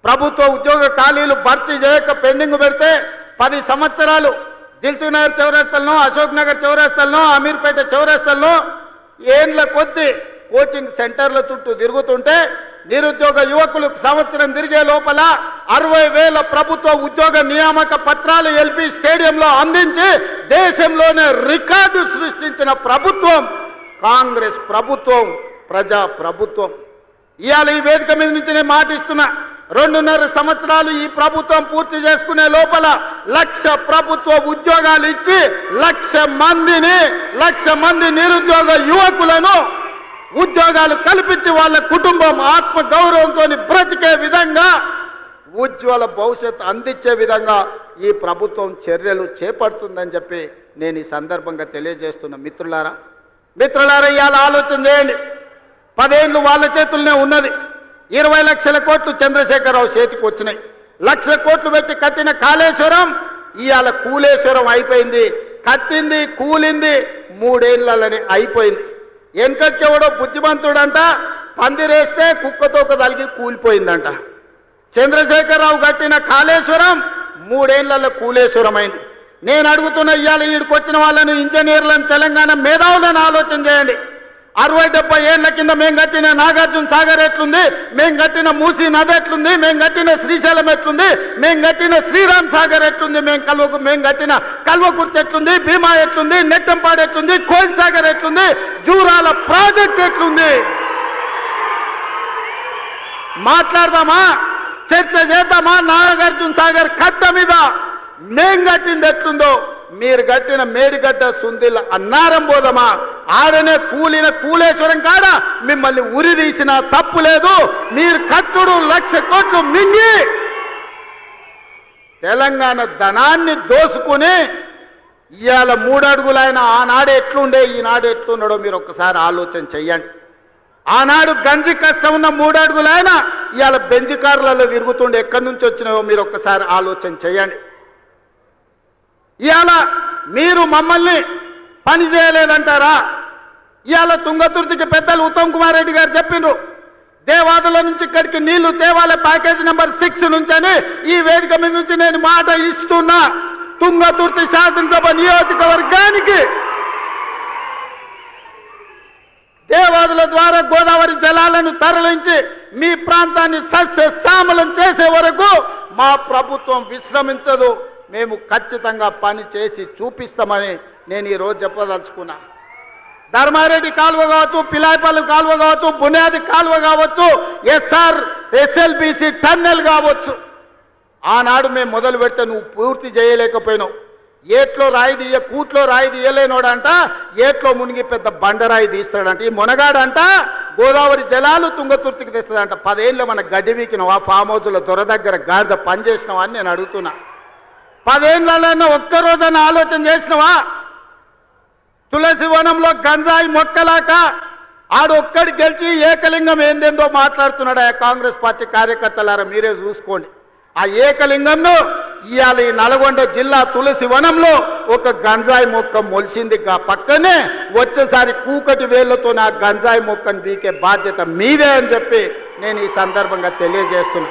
ప్రభుత్వ ఉద్యోగ ఖాళీలు భర్తీ చేయక పెండింగ్ పెడితే 10 సంవత్సరాలు దిల్సుఖ్ నగర్ చౌరస్తాల్లో, అశోక్ నగర్ చౌరస్తాల్లో, అమీర్పేట చౌరస్తాల్లో ఏండ్ల కొద్ది కోచింగ్ సెంటర్ల చుట్టూ తిరుగుతుంటే నిరుద్యోగ యువకులు సంవత్సరం తిరిగే లోపల 60,000 ప్రభుత్వ ఉద్యోగ నియామక పత్రాలు ఎల్పి స్టేడియంలో అందించి దేశంలోనే రికార్డు సృష్టించిన ప్రభుత్వం కాంగ్రెస్ ప్రభుత్వం, ప్రజా ప్రభుత్వం. ఇవాళ ఈ వేదిక మీద నుంచి నేను మాటిస్తున్నా, 2.5 సంవత్సరాలు ఈ ప్రభుత్వం పూర్తి చేసుకునే లోపల 1,00,000 ప్రభుత్వ ఉద్యోగాలు ఇచ్చి 1,00,000 మంది నిరుద్యోగ యువకులను ఉద్యోగాలు కల్పించి వాళ్ళ కుటుంబం ఆత్మ గౌరవంతో బ్రతికే విధంగా ఉజ్వల భవిష్యత్తు అందించే విధంగా ఈ ప్రభుత్వం చర్యలు చేపడుతుందని చెప్పి నేను ఈ సందర్భంగా తెలియజేస్తున్న మిత్రులారా ఇవాళ ఆలోచన చేయండి. 10 ఏళ్ళు వాళ్ళ చేతుల్లోనే ఉన్నది. 20 లక్షల కోట్లు చంద్రశేఖరరావు చేతికి వచ్చినాయి. 1,00,000 కోట్లు పెట్టి కట్టిన కాళేశ్వరం ఇవాళ కూలేశ్వరం అయిపోయింది. కట్టింది కూలింది 3 ఏళ్లలోనే అయిపోయింది. వెనకటికెవడో బుద్ధిమంతుడంట పందిరేస్తే కుక్కతోక తలిగి కూలిపోయిందంట. చంద్రశేఖరరావు కట్టిన కాళేశ్వరం 3 ఏళ్లలో కూలేశ్వరం అయింది. నేను అడుగుతున్న ఇవాళ ఈడికి వచ్చిన వాళ్ళను ఇంజనీర్లను, తెలంగాణ మేధావులను ఆలోచన చేయండి. 60-70 ఏళ్ల కింద మేము కట్టిన నాగార్జున సాగర్ ఎట్లుంది, మేము కట్టిన మూసీ నది ఎట్లుంది, మేము కట్టిన శ్రీశైలం ఎట్లుంది, మేము కట్టిన శ్రీరామ్ సాగర్ ఎట్లుంది, మేము కట్టిన కల్వకుర్తి ఎట్లుంది, భీమా ఎట్లుంది, నెట్టంపాడు ఎట్లుంది, కోయిల్ సాగర్ ఎట్లుంది, జూరాల ప్రాజెక్ట్ ఎట్లుంది. మాట్లాడదామా, చర్చ చేద్దామా? నాగార్జున సాగర్ కట్ట మీద మేం కట్టింది ఎట్లుందో మీరు కట్టిన మేడిగడ్డ సుందిల అన్నారం పోదమా? ఆడనే కూలిన కూలేశ్వరం కాడ మిమ్మల్ని ఉరి తీసినా తప్పు లేదు. మీరు కట్టుడు 1,00,000 కోట్లు మింగి తెలంగాణ ధనాన్ని దోసుకుని ఇవాళ 3 అడుగులైన ఆనాడు ఎట్లుండే ఈనాడు ఎట్లున్నాడో మీరు ఒక్కసారి ఆలోచన చెయ్యండి. ఆనాడు గంజి కష్టం ఉన్న 3 అడుగులైన ఇవాళ బెంజి కార్లలో తిరుగుతుండే ఎక్కడి నుంచి వచ్చినాయో మీరు ఒక్కసారి ఆలోచన చెయ్యండి. ఇవాళ మీరు మమ్మల్ని పని చేయలేదంటారా? ఇవాళ తుంగతుర్తికి పెద్దలు ఉత్తమ్ కుమార్ రెడ్డి గారు చెప్పిండ్రు, దేవాదుల నుంచి ఇక్కడికి నీళ్లు తేవాలే ప్యాకేజ్ నెంబర్ 6 నుంచి అని ఈ వేదిక మీద నుంచి నేను మాట ఇస్తున్నా. తుంగతుర్తి శాసనసభ నియోజకవర్గానికి దేవాదుల ద్వారా గోదావరి జలాలను తరలించి మీ ప్రాంతాన్ని సస్యశ్యామలం చేసే వరకు మా ప్రభుత్వం విశ్రమించదు. మేము ఖచ్చితంగా పని చేసి చూపిస్తామని నేను ఈరోజు చెప్పదలుచుకున్నా. ధర్మారెడ్డి కాలువ కావచ్చు, పిలాయిపల్లి కాలువ కావచ్చు, బునియాది కాలువ కావచ్చు, SLBC టన్నెల్ కావచ్చు, ఆనాడు మేము మొదలు పెడితే నువ్వు పూర్తి చేయలేకపోయినావు. ఏట్లో రాయి తీయ కూట్లో రాయి తీయలేనోడంట ఏట్లో మునిగి పెద్ద బండరాయి తీస్తాడంట. ఈ మునగాడంట గోదావరి జలాలు తుంగతుర్తికి తెస్తాడంట. 10 ఏళ్ళు మన గడ్డి వీకినవా? ఫామ్ హౌస్ల దొర దగ్గర గాడిద పని చేసినావా అని నేను అడుగుతున్నా. 10 ఏళ్ళలో ఒక్కరోజన్నా ఆలోచన చేసినవా? తులసి వనంలో గంజాయి మొక్కలాక ఆడొక్కడి గెలిచి ఏకలింగం ఏందేందో మాట్లాడుతున్నాడు. ఆ కాంగ్రెస్ పార్టీ కార్యకర్తలారా మీరే చూసుకోండి. ఆ ఏకలింగంను ఇవాళ ఈ నల్గొండ జిల్లా తులసి వనంలో ఒక గంజాయి మొక్క మొలిసింది. పక్కనే వచ్చేసారి కూకటి వేళ్లతో నా గంజాయి మొక్కను బీకే బాధ్యత మీదే అని చెప్పి నేను ఈ సందర్భంగా తెలియజేస్తున్నా.